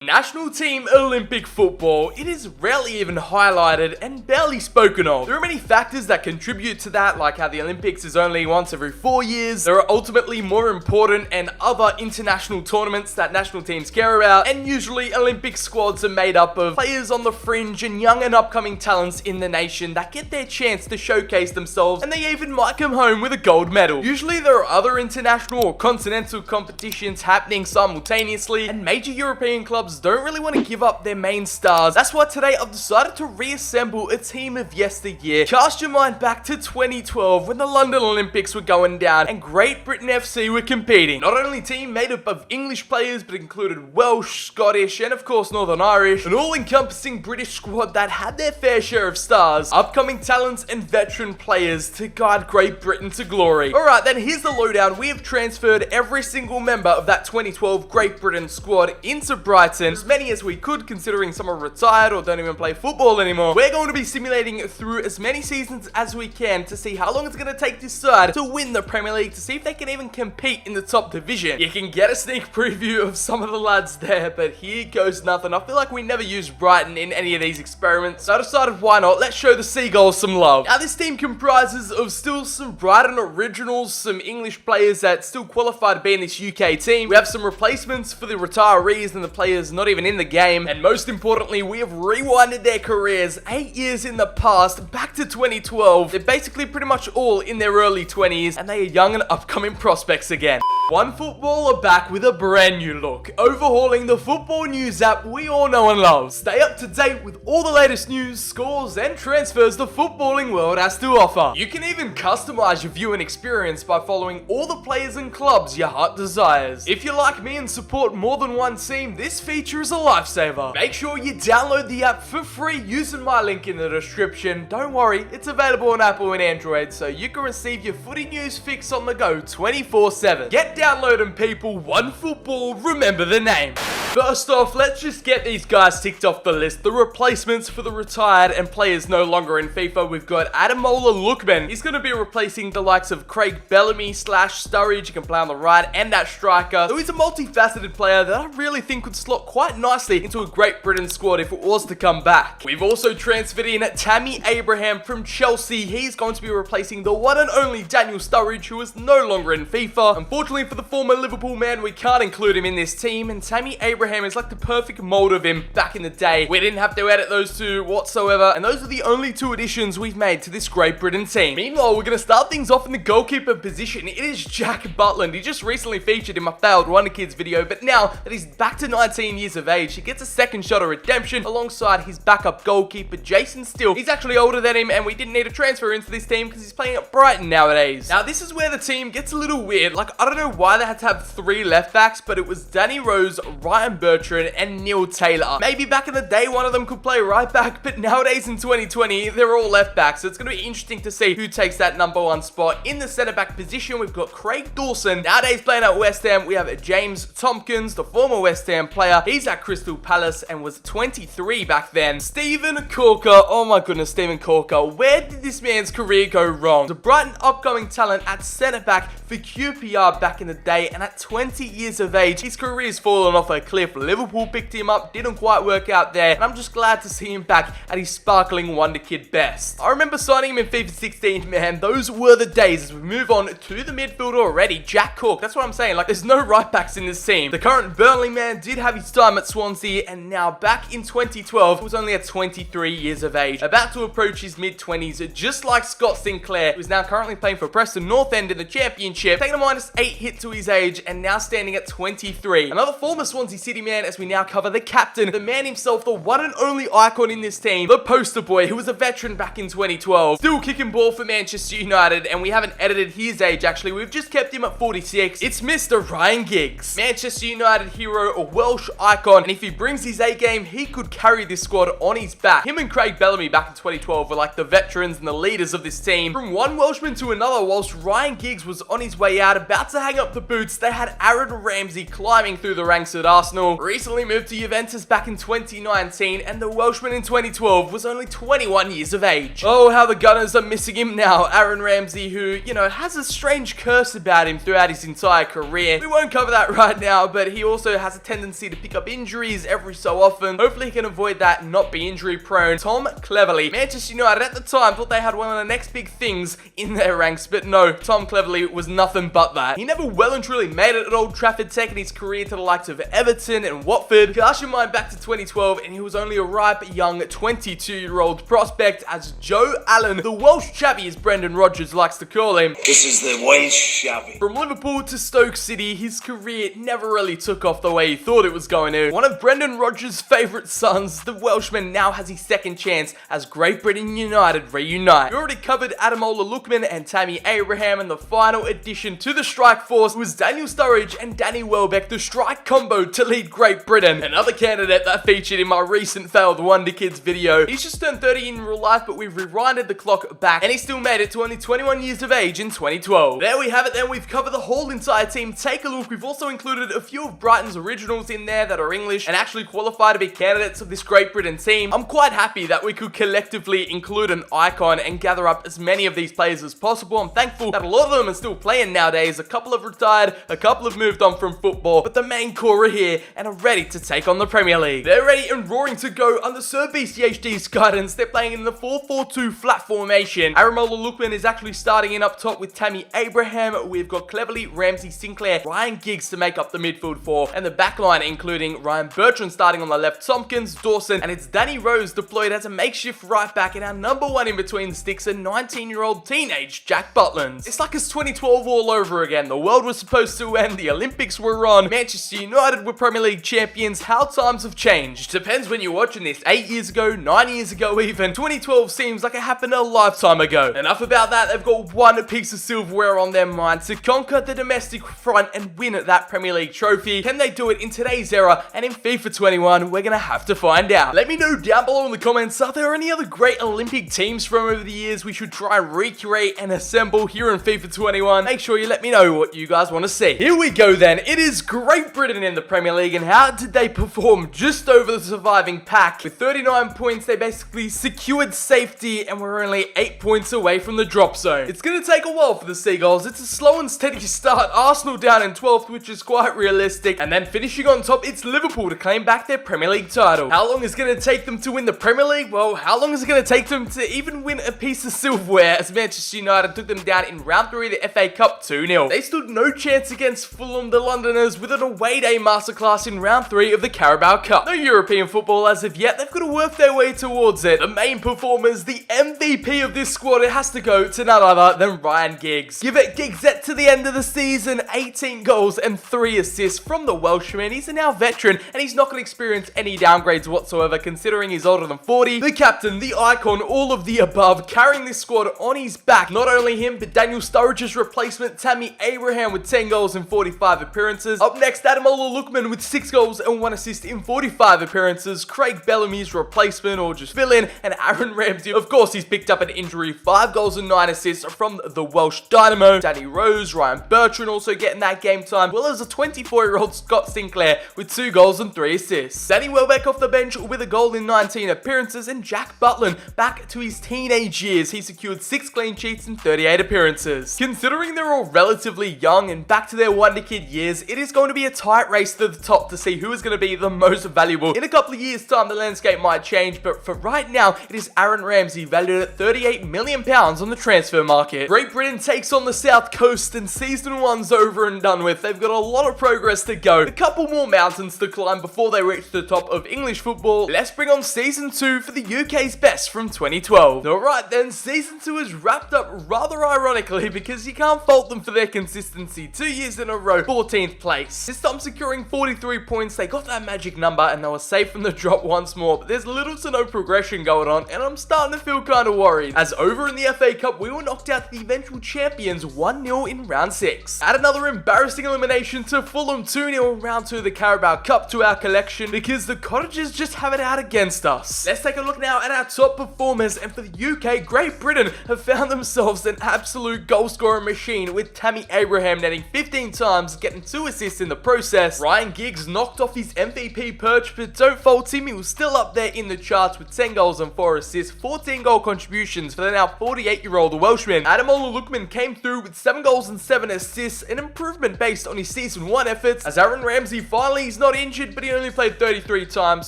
National team Olympic football, it is rarely even highlighted and barely spoken of. There are many factors that contribute to that, like how the Olympics is only once every 4 years. There are ultimately more important and other international tournaments that national teams care about, and usually Olympic squads are made up of players on the fringe and young and upcoming talents in the nation that get their chance to showcase themselves, and they even might come home with a gold medal. Usually there are other international or continental competitions happening simultaneously, and major European clubs don't really want to give up their main stars. That's why today I've decided to reassemble a team of yesteryear. Cast your mind back to 2012 when the London Olympics were going down and Great Britain FC were competing. Not only a team made up of English players, but included Welsh, Scottish, and of course Northern Irish, an all-encompassing British squad that had their fair share of stars, upcoming talents, and veteran players to guide Great Britain to glory. Alright then, here's the lowdown. We have transferred every single member of that 2012 Great Britain squad into Brighton, as many as we could, considering some are retired or don't even play football anymore. We're going to be simulating through as many seasons as we can to see how long it's going to take this side to win the Premier League, to see if they can even compete in the top division. You can get a sneak preview of some of the lads there, but here goes nothing. I feel like we never used Brighton in any of these experiments, so I decided why not. Let's show the Seagulls some love. Now this team comprises of still some Brighton originals, some English players that still qualify to be in this UK team. We have some replacements for the retirees and the players not even in the game, and most importantly, we have rewinded their careers 8 years in the past back to 2012. They're basically pretty much all in their early 20s, and they are young and upcoming prospects again. One footballer back with a brand new look, overhauling the football news app we all know and love. Stay up to date with all the latest news, scores, and transfers the footballing world has to offer. You can even customize your viewing experience by following all the players and clubs your heart desires. If you're like me and support more than one team, this feature is a lifesaver. Make sure you download the app for free using my link in the description. Don't worry, it's available on Apple and Android, so you can receive your footy news fix on the go 24/7. Get downloading, people. One football, remember the name. First off, let's just get these guys ticked off the list. The replacements for the retired and players no longer in FIFA. We've got Ademola Lookman. He's going to be replacing the likes of Craig Bellamy / Sturridge. He can play on the right and that striker. So he's a multifaceted player that I really think could slot quite nicely into a Great Britain squad if it was to come back. We've also transferred in Tammy Abraham from Chelsea. He's going to be replacing the one and only Daniel Sturridge, who is no longer in FIFA. Unfortunately for the former Liverpool man, we can't include him in this team, and Tammy Abraham is like the perfect mold of him back in the day. We didn't have to edit those two whatsoever, and those are the only two additions we've made to this Great Britain team. Meanwhile, we're going to start things off in the goalkeeper position. It is Jack Butland. He just recently featured in my failed Wonder Kids video, but now that he's back to 19 years of age, he gets a second shot of redemption alongside his backup goalkeeper Jason Still. He's actually older than him, and we didn't need to transfer into this team because he's playing at Brighton nowadays. Now this is where the team gets a little weird. Like, I don't know why they had to have 3 left backs, but it was Danny Rose, Ryan Bertrand, and Neil Taylor. Maybe back in the day one of them could play right back, but nowadays in 2020 they're all left backs, so it's going to be interesting to see who takes that number 1 spot. In the centre back position, we've got Craig Dawson, nowadays playing at West Ham. We have James Tompkins, the former West Ham player. He's at Crystal Palace and was 23 back then. Stephen Corker, oh my goodness, Stephen Corker, where did this man's career go wrong? The Brighton upcoming talent at centre back for QPR back in the day, and at 20 years of age, his career's fallen off a cliff. Liverpool picked him up, didn't quite work out there, and I'm just glad to see him back at his sparkling Wonder Kid best. I remember signing him in FIFA 16, man. Those were the days. As we move on to the midfield already, Jack Cook. That's what I'm saying. Like, there's no right backs in this team. The current Burnley man did have his time at Swansea, and now back in 2012, was only at 23 years of age, about to approach his mid-20s, just like Scott Sinclair, who's now currently playing for Preston North End in the Championship, taking a -8 hit to his age, and now standing at 23. Another former Swansea City man, as we now cover the captain, the man himself, the one and only icon in this team, the poster boy, who was a veteran back in 2012, still kicking ball for Manchester United, and we haven't edited his age actually, we've just kept him at 46. It's Mr. Ryan Giggs, Manchester United hero, a Welsh icon, and if he brings his A game, he could carry this squad on his back. Him and Craig Bellamy back in 2012 were like the veterans and the leaders of this team. From one Welshman to another, whilst Ryan Giggs was on his way out, about to hang up the boots, they had Aaron Ramsey climbing through the ranks at Arsenal, recently moved to Juventus back in 2019, and the Welshman in 2012 was only 21 years of age. Oh, how the Gunners are missing him now. Aaron Ramsey, who, you know, has a strange curse about him throughout his entire career. We won't cover that right now, but he also has a tendency to pick pick up injuries every so often. Hopefully he can avoid that and not be injury prone. Tom Cleverley. Manchester United at the time thought they had one of the next big things in their ranks, but no, Tom Cleverley was nothing but that. He never well and truly made it at Old Trafford, taking his career to the likes of Everton and Watford. Cast your mind back to 2012 and he was only a ripe young 22-year-old prospect as Joe Allen, the Welsh Chavy as Brendan Rodgers likes to call him. This is the Welsh Chavy. From Liverpool to Stoke City, his career never really took off the way he thought it was going to. One of Brendan Rodgers' favourite sons, the Welshman now has his second chance as Great Britain United reunite. We already covered Ademola Lookman and Tammy Abraham, and the final addition to the strike force was Daniel Sturridge and Danny Welbeck, the strike combo to lead Great Britain. Another candidate that featured in my recent failed Wonder Kids video. He's just turned 30 in real life, but we've rewinded the clock back and he still made it to only 21 years of age in 2012. There we have it then, we've covered the whole entire team. Take a look, we've also included a few of Brighton's originals in there that are English and actually qualify to be candidates of this Great Britain team. I'm quite happy that we could collectively include an icon and gather up as many of these players as possible. I'm thankful that a lot of them are still playing nowadays. A couple have retired, a couple have moved on from football, but the main core are here and are ready to take on the Premier League. They're ready and roaring to go under Sir BCHD's guidance. They're playing in the 4-4-2 flat formation. Ademola Lookman is actually starting in up top with Tammy Abraham. We've got Cleverley, Ramsey, Sinclair, Ryan Giggs to make up the midfield four, and the backline including Ryan Bertrand starting on the left, Tompkins, Dawson, and it's Danny Rose deployed as a makeshift right back, and our number one in between the sticks, a 19-year-old teenage Jack Butland. It's like it's 2012 all over again. The world was supposed to end, the Olympics were on, Manchester United were Premier League champions. How times have changed. Depends when you're watching this. 8 years ago, 9 years ago even. 2012 seems like it happened a lifetime ago. Enough about that, they've got one piece of silverware on their mind: to conquer the domestic front and win that Premier League trophy. Can they do it in today's era and in FIFA 21? We're gonna have to find out. Let me know down below in the comments, are there any other great Olympic teams from over the years we should try and recreate and assemble here in FIFA 21? Make sure you let me know what you guys want to see. Here we go then. It is Great Britain in the Premier League, and how did they perform just over the surviving pack? With 39 points, they basically secured safety and were only 8 points away from the drop zone. It's gonna take a while for the Seagulls. It's a slow and steady start. Arsenal down in 12th, which is quite realistic, and then finishing on top, it's Liverpool to claim back their Premier League title. How long is it gonna take them to win the Premier League? Well, how long is it gonna take them to even win a piece of silverware, as Manchester United took them down in round 3 of the FA Cup 2-0. They stood no chance against Fulham, the Londoners, with an away day masterclass in round 3 of the Carabao Cup. No European football as of yet. They've got to work their way towards it. The main performers, the MVP of this squad, it has to go to none other than Ryan Giggs. Give it Giggsette to the end of the season. 18 goals and 3 assists from the Welshman. He's a now veteran and he's not going to experience any downgrades whatsoever considering he's older than 40. The captain, the icon, all of the above, carrying this squad on his back. Not only him, but Daniel Sturridge's replacement, Tammy Abraham, with 10 goals and 45 appearances. Up next, Ademola Lookman with 6 goals and 1 assist in 45 appearances. Craig Bellamy's replacement, or just fill in, and Aaron Ramsey. Of course, he's picked up an injury. 5 goals and 9 assists from the Welsh Dynamo. Danny Rose, Ryan Bertrand also getting that game time, well as a 24-year-old Scott Sinclair with 2 goals and 3 assists. Danny Welbeck off the bench with a goal in 19 appearances, and Jack Butland back to his teenage years. He secured 6 clean sheets in 38 appearances. Considering they're all relatively young and back to their Wonder Kid years, it is going to be a tight race to the top to see who is going to be the most valuable. In a couple of years' time, the landscape might change, but for right now, it is Aaron Ramsey, valued at £38 million on the transfer market. Great Britain takes on the South Coast, and season 1's over and done with. They've got a lot of progress to go, a couple more mountains to climb before they reach the top of English football. Let's bring on season 2 for the UK's best from 2012. Alright then, season 2 is wrapped up rather ironically because you can't fault them for their consistency. 2 years in a row, 14th place. This time securing 43 points, they got that magic number and they were safe from the drop once more, but there's little to no progression going on and I'm starting to feel kind of worried. As over in the FA Cup, we were knocked out to the eventual champions 1-0 in round 6. Add another embarrassing elimination to Fulham 2-0 in round 2 of the Carabao Cup to our collection because the Cottagers just have it out against us. Let's take a look now at our top performers, and for the UK, Great Britain have found themselves an absolute goal scoring machine with Tammy Abraham netting 15 times, getting 2 assists in the process. Ryan Giggs knocked off his MVP perch, but don't fault him, he was still up there in the charts with 10 goals and 4 assists, 14 goal contributions for the now 48-year-old Welshman. Ademola Lookman came through with 7 goals and 7 assists, an improvement based on his season 1 efforts, as Aaron Ramsey finally is not injured, but he only played 33 times,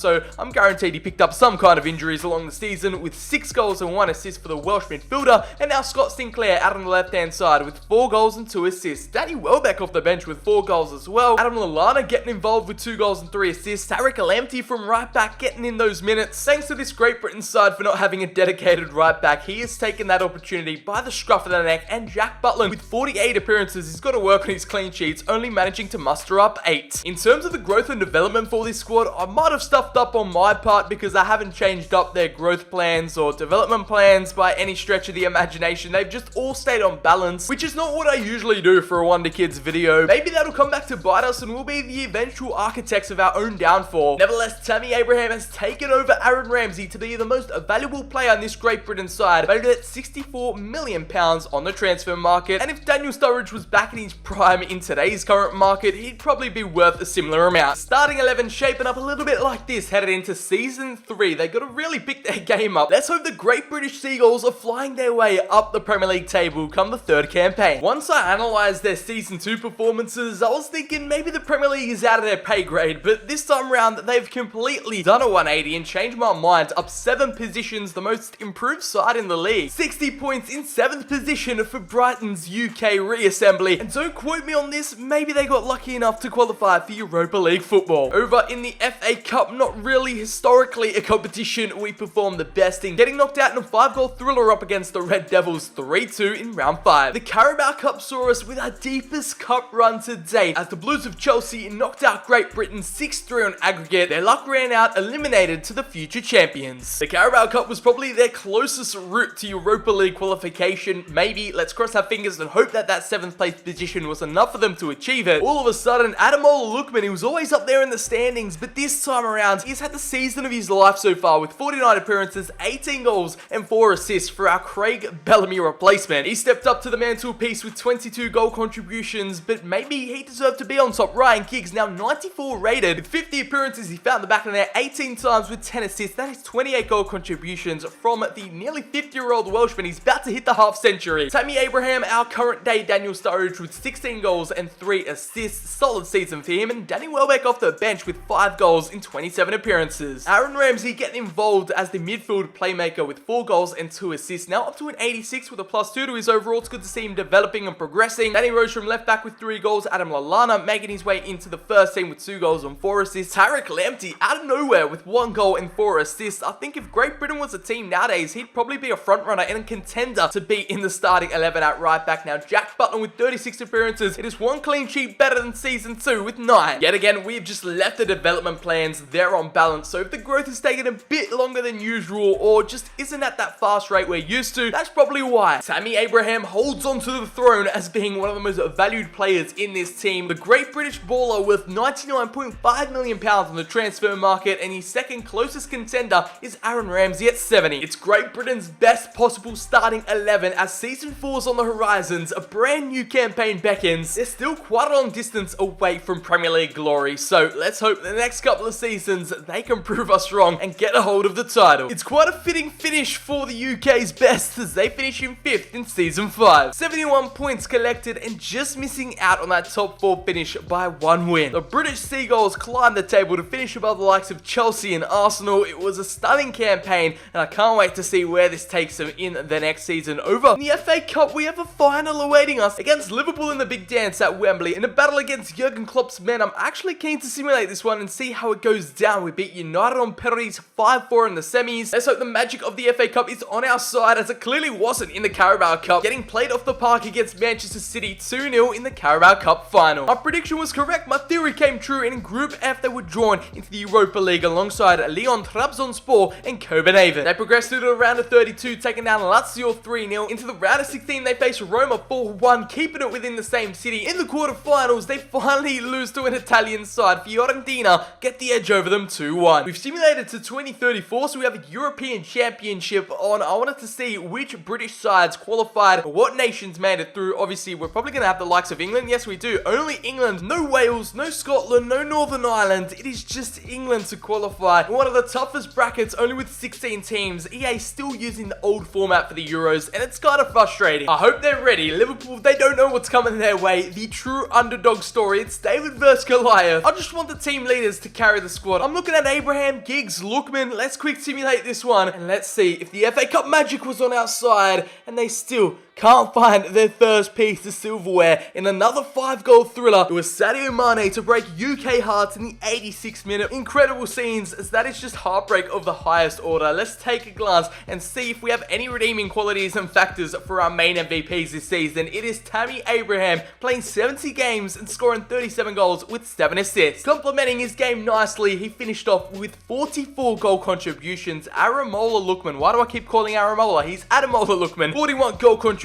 so I'm guaranteed he picked up some kind of injuries along the season, with 6 goals and 1 assist for the Welsh midfielder. And now Scott Sinclair out on the left-hand side with 4 goals and 2 assists. Danny Welbeck off the bench with 4 goals as well. Adam Lallana getting involved with 2 goals and 3 assists. Tariq Lamptey from right back getting in those minutes. Thanks to this Great Britain side for not having a dedicated right back, he has taken that opportunity by the scruff of the neck. And Jack Butland with 48 appearances, he's got to work on his clean sheets, only managing to muster up 8. In terms of the growth and development for this squad, I might have stuffed up on my part because I haven't changed up their growth plans or development plans by any stretch of the imagination. They've just all stayed on balance, which is not what I usually do for a Wonder Kids video. Maybe that'll come back to bite us and we'll be the eventual architects of our own downfall. Nevertheless, Tammy Abraham has taken over Aaron Ramsey to be the most valuable player on this Great Britain side, valued at £64 million on the transfer market. And if Daniel Sturridge was back in his prime in today's current market, he'd probably be worth a similar amount. Starting 11 shaping up a little bit like this headed into season 3. They got to really pick their game up. Let's hope the Great British Seagulls are flying their way up the Premier League table come the 3rd campaign. Once I analysed their season 2 performances, I was thinking maybe the Premier League is out of their pay grade, but this time around they've completely done a 180 and changed my mind. Up 7 positions, the most improved side in the league. 60 points in 7th position for Brighton's UK reassembly. And don't quote me on this, maybe they got lucky enough to qualify for Europa League football. Over in the FA Cup, not really historically a competition we performed the best in, getting knocked out in a 5-goal thriller up against the Red Devils 3-2 in round 5. The Carabao Cup saw us with our deepest cup run to date as the Blues of Chelsea knocked out Great Britain 6-3 on aggregate. Their luck ran out, eliminated to the future champions. The Carabao Cup was probably their closest route to Europa League qualification. Maybe, let's cross our fingers and hope that that 7th place position was enough for them to achieve it. All of a sudden, Ademola Lookman, he was always up there in the standings, but this time around, he's had the season of his life so far with 49 appearances, 18 goals and 4 assists for our Craig Bellamy replacement. He stepped up to the mantelpiece with 22 goal contributions, but maybe he deserved to be on top. Ryan Giggs, now 94 rated, with 50 appearances, he found the back of the net 18 times with 10 assists. That is 28 goal contributions from the nearly 50-year-old Welshman. He's about to hit the half century. Tammy Abraham, our current day Daniel Sturridge with 16 goals and 3 assists. Solid season for him. And Danny Welbeck off the bench with 5 goals in 27 appearances. Aaron Ramsey getting involved as the midfield playmaker with 4 goals and 2 assists. Now up to an 86 with a +2 to his overall. It's good to see him developing and progressing. Danny Rose from left back with 3 goals. Adam Lallana making his way into the first team with 2 goals and 4 assists. Tariq Lamptey out of nowhere with 1 goal and 4 assists. I think if Great Britain was a team nowadays, he'd probably be a front runner and a contender to be in the starting 11 at right back. Now Jack Butland with 36 appearances. It is 1 clean sheet better than season 2 with 9. Yet again, we've just left the development plans there on balance. So if the growth is taking a bit longer than usual or just isn't at that fast rate we're used to, that's probably why. Tammy Abraham holds on to the throne as being one of the most valued players in this team. The Great British baller with £99.5 million on the transfer market, and his second closest contender is Aaron Ramsey at 70. It's Great Britain's best possible starting 11 as season 4's on the horizons. A brand new campaign beckons. They're still quite a long distance away from Premier League glory, so let's hope the next couple of seasons they can prove us wrong and get a hold of the title. It's quite a fitting finish for the UK's best as they finish in 5th in season 5. 71 points collected and just missing out on that top 4 finish by 1 win. The British Seagulls climbed the table to finish above the likes of Chelsea and Arsenal. It was a stunning campaign and I can't wait to see where this takes them in the next season. Over in the FA Cup, we have a final awaiting us against Liverpool in the big dance at Wembley in a battle against Jurgen Klopp's men. I'm actually keen to simulate this one and see how it goes down. We beat United on penalties 5-4 in the semis. Let's hope the magic of the FA Cup is on our side as it clearly wasn't in the Carabao Cup, getting played off the park against Manchester City 2-0 in the Carabao Cup final. My prediction was correct. My theory came true, and in Group F they were drawn into the Europa League alongside Lyon Trabzonspor and Copenhagen. They progressed through to the round of 32, taking down Lazio 3-0. Into the round of 16 they faced Roma 4-1, keeping it within the same city. In the quarterfinals they finally lose to an Italian side. Fiorentina get the edge over them 2-1. We've simulated to 2034, so we have a European Championship on. I wanted to see which British sides qualified, what nations made it through. Obviously we're probably going to have the likes of England. Yes, we do. Only England. No Wales, no Scotland, no Northern Ireland. It is just England to qualify. One of the toughest brackets, only with 16 teams. EA still using the old format for the Euros, and it's kind of frustrating. I hope they're ready. Liverpool, they don't know what's coming their way. The true underdog story. It's David versus Goliath. I just want the team leaders to carry the squad. I'm looking at Abraham, Giggs, Lookman. Let's quick simulate this one, and let's see if the FA Cup magic was on our side, and they still can't find their first piece of silverware in another 5-goal thriller. It was Sadio Mane to break UK hearts in the 86th minute. Incredible scenes, as that is just heartbreak of the highest order. Let's take a glance and see if we have any redeeming qualities and factors for our main MVPs this season. It is Tammy Abraham, playing 70 games and scoring 37 goals with 7 assists. Complementing his game nicely, he finished off with 44 goal contributions. Aramola Lookman, why do I keep calling Aramola? He's Adamola Lookman. 41 goal contributions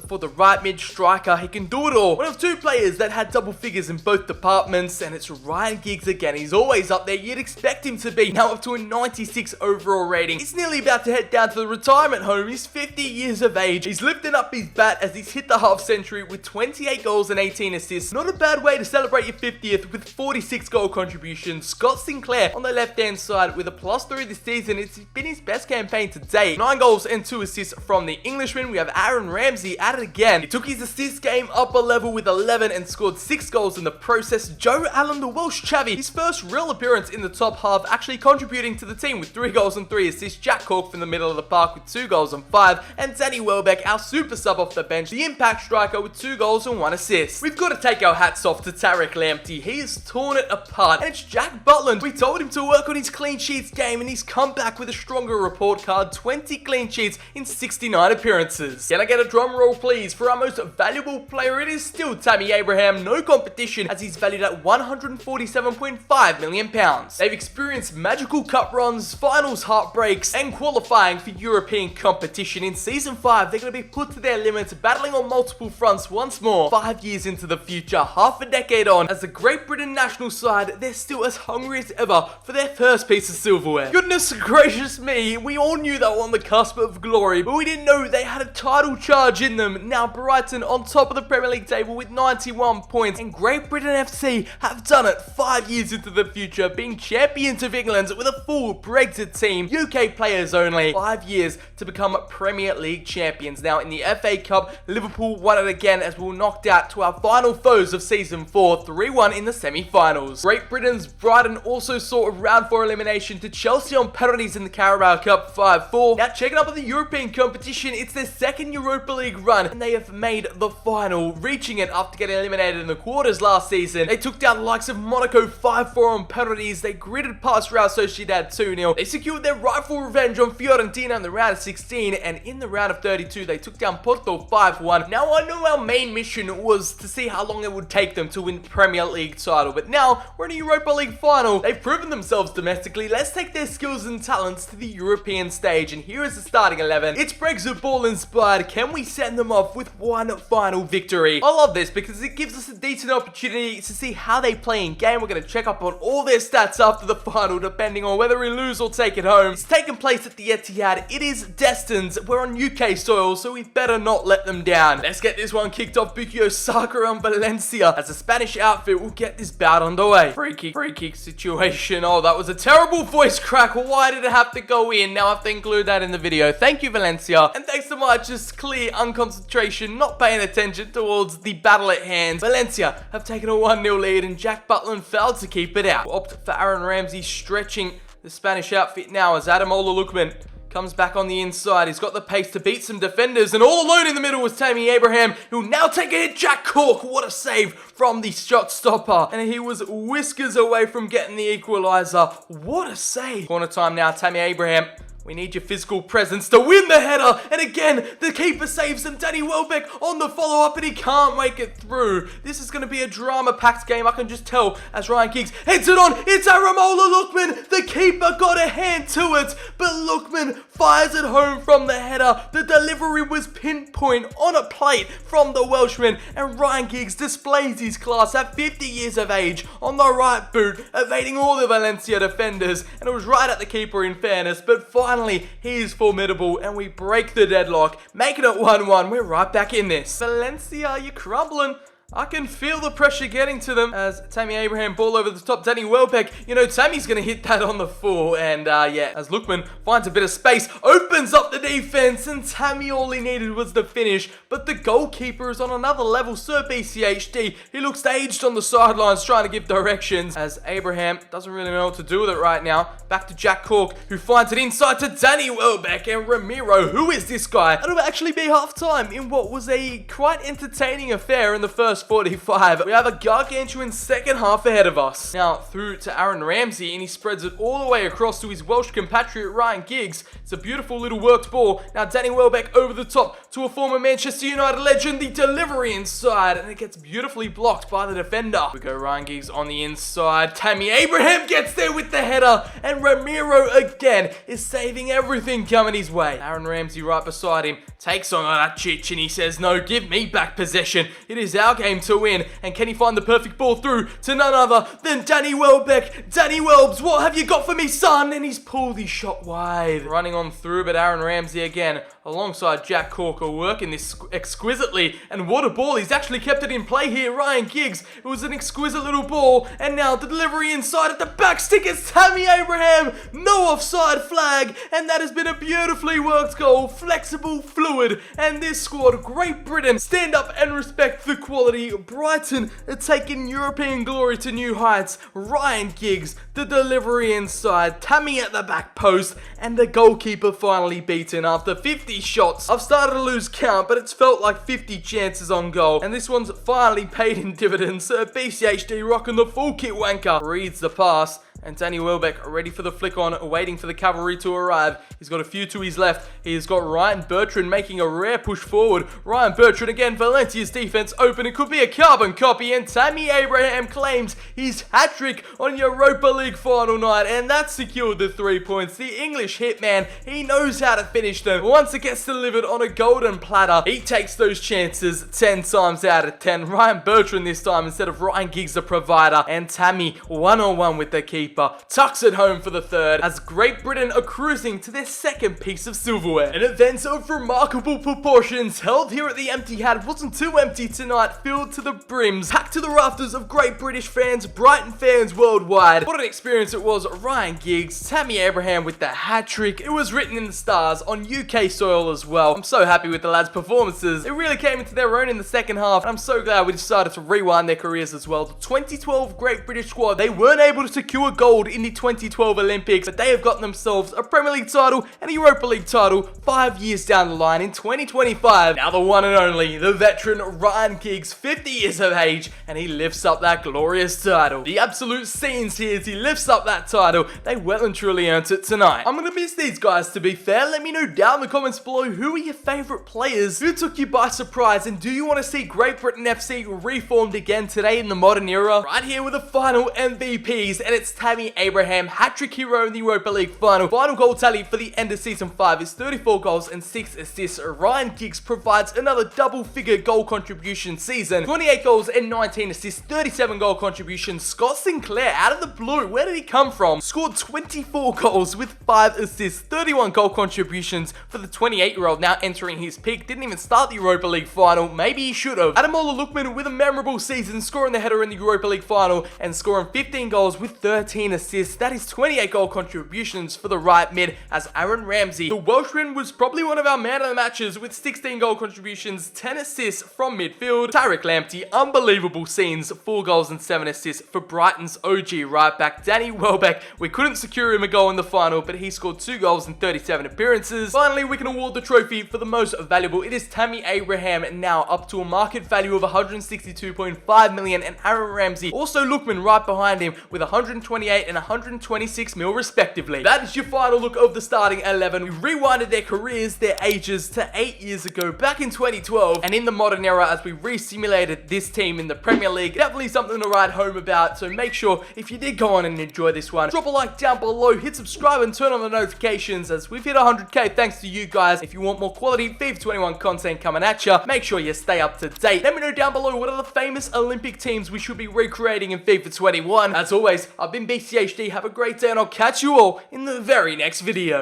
for the right mid striker. He can do it all. One of 2 players that had double figures in both departments, and it's Ryan Giggs again. He's always up there. You'd expect him to be. Now up to a 96 overall rating. He's nearly about to head down to the retirement home. He's 50 years of age. He's lifting up his bat as he's hit the half century with 28 goals and 18 assists. Not a bad way to celebrate your 50th with 46 goal contributions. Scott Sinclair on the left-hand side with a +3 this season. It's been his best campaign to date. 9 goals and 2 assists from the Englishman. We have Aaron Ramsey at it again. He took his assist game up a level with 11 and scored 6 goals in the process. Joe Allen, the Welsh chavvy, his first real appearance in the top half, actually contributing to the team with 3 goals and 3 assists. Jack Cork from the middle of the park with 2 goals and 5. And Danny Welbeck, our super sub off the bench, the impact striker with 2 goals and 1 assist. We've got to take our hats off to Tarek Lamptey. He has torn it apart. And it's Jack Butland. We told him to work on his clean sheets game, and he's come back with a stronger report card. 20 clean sheets in 69 appearances. Can I get a drum roll, please? For our most valuable player, it is still Tammy Abraham. No competition, as he's valued at £147.5 million. They've experienced magical cup runs, finals heartbreaks, and qualifying for European competition. In Season 5, they're going to be put to their limits, battling on multiple fronts once more. 5 years into the future, half a decade on, as the Great Britain national side, they're still as hungry as ever for their first piece of silverware. Goodness gracious me, we all knew they were on the cusp of glory, but we didn't know they had a title charge in them. Now Brighton on top of the Premier League table with 91 points, and Great Britain FC have done it 5 years into the future, being champions of England with a full Brexit team, UK players only. 5 years to become Premier League champions. Now in the FA Cup, Liverpool won it again as we were knocked out to our final foes of Season 4, 3-1 in the semi-finals. Great Britain's Brighton also saw a round 4 elimination to Chelsea on penalties in the Carabao Cup 5-4. Now checking up on the European competition, it's their second Europa League run, and they have made the final, reaching it after getting eliminated in the quarters last season. They took down the likes of Monaco 5-4 on penalties. They gritted past Real Sociedad 2-0. They secured their rightful revenge on Fiorentina in the round of 16, and in the round of 32 they took down Porto 5-1. Now I know our main mission was to see how long it would take them to win the Premier League title, but now we're in a Europa League final. They've proven themselves domestically. Let's take their skills and talents to the European stage, and here is the starting 11. It's Brexit ball inspired. Can we send them off with one final victory? I love this because it gives us a decent opportunity to see how they play in game. We're going to check up on all their stats after the final, depending on whether we lose or take it home. It's taking place at the Etihad. It is destined. We're on UK soil, so we better not let them down. Let's get this one kicked off. Bukayo Saka on Valencia as a Spanish outfit will get this bout underway. Free kick situation. Oh, that was a terrible voice crack. Why did it have to go in? Now I have to include that in the video. Thank you, Valencia. And thanks to my just clear unconcentration, not paying attention towards the battle at hand, Valencia have taken a 1-0 lead, and Jack Butland failed to keep it out. Opt for Aaron Ramsey, stretching the Spanish outfit now as Adamola Lookman comes back on the inside. He's got the pace to beat some defenders, and all alone in the middle was Tammy Abraham, who'll now take a hit. Jack Cork, what a save from the shot stopper, and he was whiskers away from getting the equalizer. What a save. Corner time now, Tammy Abraham. We need your physical presence to win the header. And again, the keeper saves him. Danny Welbeck on the follow-up, and he can't make it through. This is going to be a drama-packed game. I can just tell as Ryan Giggs heads it on. It's Aramola Lookman. The keeper got a hand to it, but Lookman fires it home from the header. The delivery was pinpoint on a plate from the Welshman, and Ryan Giggs displays his class at 50 years of age on the right boot, evading all the Valencia defenders, and it was right at the keeper in fairness, but finally he is formidable, and we break the deadlock, making it 1-1. We're right back in this. Valencia, you're crumbling. I can feel the pressure getting to them as Tammy Abraham ball over the top. Danny Welbeck, you know, Tammy's going to hit that on the full. And yeah, as Lookman finds a bit of space, opens up the defense, and Tammy, all he needed was the finish. But the goalkeeper is on another level. Sir BCHD, he looks aged on the sidelines trying to give directions as Abraham doesn't really know what to do with it right now. Back to Jack Cork, who finds it inside to Danny Welbeck, and Ramiro, who is this guy? It'll actually be half-time in what was a quite entertaining affair in the first 45. We have a gargantuan second half ahead of us. Now through to Aaron Ramsey, and he spreads it all the way across to his Welsh compatriot Ryan Giggs. It's a beautiful little worked ball. Now Danny Welbeck over the top to a former Manchester United legend. The delivery inside, and it gets beautifully blocked by the defender. We go Ryan Giggs on the inside. Tammy Abraham gets there with the header, and Ramiro again is saving everything coming his way. Aaron Ramsey right beside him takes on that chitch, and he says, no, give me back possession. It is our game to win. And can he find the perfect ball through to none other than Danny Welbeck? Danny Welbs, what have you got for me, son? And he's pulled his shot wide. Running on through, but Aaron Ramsey again alongside Jack Corker working this exquisitely. And what a ball. He's actually kept it in play here. Ryan Giggs, it was an exquisite little ball. And now the delivery inside at the back stick is Tammy Abraham. No offside flag. And that has been a beautifully worked goal. Flexible, fluid. And this squad, Great Britain, stand up and respect the quality. Brighton are taking European glory to new heights. Ryan Giggs, the delivery inside. Tammy at the back post. And the goalkeeper finally beaten after 50 shots. I've started to lose count, but it's felt like 50 chances on goal. And this one's finally paid in dividends. BCHD rocking the full kit wanker. Reads the pass. And Danny Welbeck ready for the flick on, waiting for the cavalry to arrive. He's got a few to his left. He's got Ryan Bertrand making a rare push forward. Ryan Bertrand again, Valencia's defense open. It could be a carbon copy, and Tammy Abraham claims his hat-trick on Europa League final night, and that secured the 3 points. The English hitman, he knows how to finish them. Once it gets delivered on a golden platter, he takes those chances 10 times out of 10. Ryan Bertrand this time instead of Ryan Giggs, the provider, and Tammy one-on-one with the keeper. Tucks it home for the third as Great Britain are cruising to their second piece of silverware. An event of remarkable proportions held here at the Empty Hat wasn't too empty tonight, filled to the brims, packed to the rafters of great British fans, Brighton fans worldwide. What an experience it was. Ryan Giggs, Tammy Abraham with the hat-trick. It was written in the stars on UK soil as well. I'm so happy with the lads' performances. They really came into their own in the second half, and I'm so glad we decided to rewind their careers as well. The 2012 Great British squad, they weren't able to secure gold in the 2012 Olympics, but they have gotten themselves a Premier League title and a Europa League title 5 years down the line in 2025. Now the one and only, the veteran Ryan Giggs, 50 years of age, and he lifts up that glorious title. The absolute scenes here as he lifts up that title. They well and truly earned it tonight. I'm gonna miss these guys, to be fair. Let me know down in the comments below, who are your favourite players? Who took you by surprise? And do you want to see Great Britain FC reformed again today in the modern era? Right here with the final MVPs, and it's Tammy Abraham, hat-trick hero in the Europa League final. Final goal tally for the end of Season 5 is 34 goals and 6 assists. Ryan Giggs provides another double-figure goal contribution season. 28 goals and 19 assists, 37 goal contributions. Scott Sinclair, out of the blue, where did he come from? Scored 24 goals with 5 assists, 31 goal contributions for the 28-year-old now entering his peak. Didn't even start the Europa League final. Maybe he should have. Ademola Lookman with a memorable season, scoring the header in the Europa League final and scoring 15 goals with 13 assists. That is 28 goal contributions for the right mid as Aaron Ramsey. The Welshman was probably one of our man of the matches with 16 goal contributions, 10 assists from midfield. Tariq Lamptey, unbelievable scenes, 4 goals and 7 assists for Brighton's OG right back. Danny Welbeck, we couldn't secure him a goal in the final, but he scored 2 goals in 37 appearances. Finally, we can award the trophy for the most valuable. It is Tammy Abraham, now up to a market value of 162.5 million, and Aaron Ramsey, also Lookman right behind him with 128 and 126 mil respectively. That is your final look of the starting 11. We rewinded their careers, their ages to 8 years ago, back in 2012, and in the modern era as we re-simulated this team in the Premier League. Definitely something to write home about, so make sure if you did go on and enjoy this one, drop a like down below, hit subscribe and turn on the notifications as we've hit 100k thanks to you guys. If you want more quality FIFA 21 content coming at you, make sure you stay up to date. Let me know down below what are the famous Olympic teams we should be recreating in FIFA 21. As always, I've been BCHD. Have a great day, and I'll catch you all in the very next video.